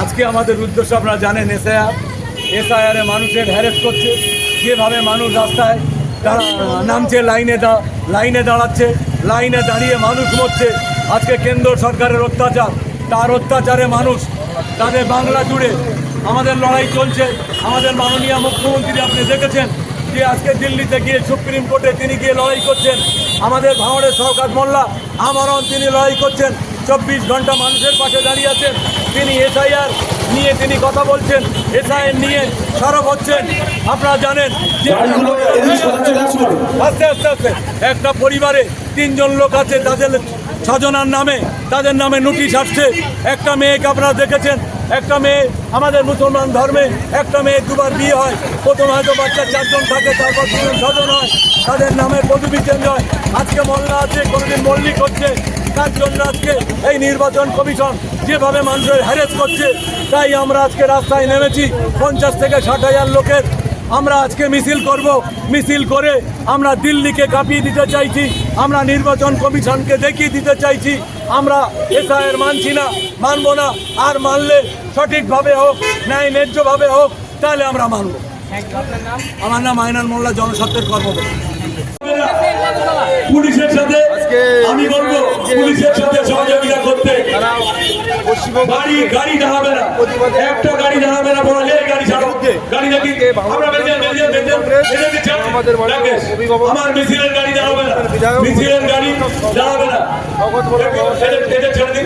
আজকে আমাদের উদ্দেশ্য আপনারা জানেন, এসআইআরে মানুষের হ্যারেস করছে, যেভাবে মানুষ রাস্তায় নামছে, লাইনে দাঁড়াচ্ছে, লাইনে দাঁড়িয়ে মানুষ মরছে। আজকে কেন্দ্র সরকারের অত্যাচার, তার অত্যাচারে মানুষ, তাদের বাংলা জুড়ে আমাদের লড়াই চলছে। আমাদের মাননীয় মুখ্যমন্ত্রী আপনি দেখেছেন যে আজকে দিল্লিতে গিয়ে সুপ্রিম কোর্টে তিনি গিয়ে লড়াই করছেন। আমাদের ভাঙড়ের শওকত মোল্লা আমরণ তিনি লড়াই করছেন, 24 ঘন্টা মানুষের পাশে দাঁড়িয়ে আছেন। তিনি এসআইআর নিয়ে তিনি কথা বলছেন, এসআইআর নিয়ে সরব হচ্ছেন। আপনারা জানেন যে আস্তে আস্তে আস্তে একটা পরিবারে 3 জন লোক আছে, তাদের নামে নোটিশ আসছে। একটা মেয়েকে আপনারা দেখেছেন, একটা মেয়ে আমাদের মুসলমান ধর্মে, একটা মেয়ে 2বার বিয়ে হয়। প্রথম হয়তো বাচ্চা 4 জন থাকে, তারপর 2 জন 6 জন হয়, তাদের নামের পদবি চেঞ্জ হয়। আজকে মোল্লা আছে, কোনোদিন মল্লিক হচ্ছে। তার জন্য আজকে এই নির্বাচন কমিশন যেভাবে মানুষের হ্যারেস করছে, তাই আমরা আজকে রাস্তায় নেমেছি। 50 থেকে 60,000 লোকের আমরা আজকে মিছিল করব। মিছিল করে আমরা দিল্লিকে কাঁপিয়ে দিতে চাইছি, আমরা নির্বাচন কমিশনকে দেখিয়ে দিতে চাইছি আমরা এসআইআর মানছি না, মানব না। আর মানলে সঠিকভাবে হোক, ন্যায় ন্যায্যভাবে হোক, তাহলে আমরা মানব। আমার নাম আইনাল মোল্লা, জনস্বার্থের কর্মকর্তা। পুলিশের সাথে আমি বলবো, পুলিশের সাথে সহযোগিতা করতে। গাড়ি দাঁড়াবে না, একটা গাড়ি দাঁড়াবে না, বলা যায় গাড়ি ছাড়ো, গাড়ি দেখি আমার মিছিলের গাড়ি দাঁড়াবে না, মিছিলের গাড়ি দাঁড়াবে না।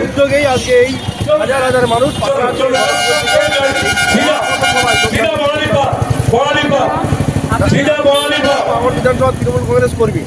উদ্যোগেই আজকে এই হাজার মানুষ বিধানসভা তৃণমূল কংগ্রেস কর্মী।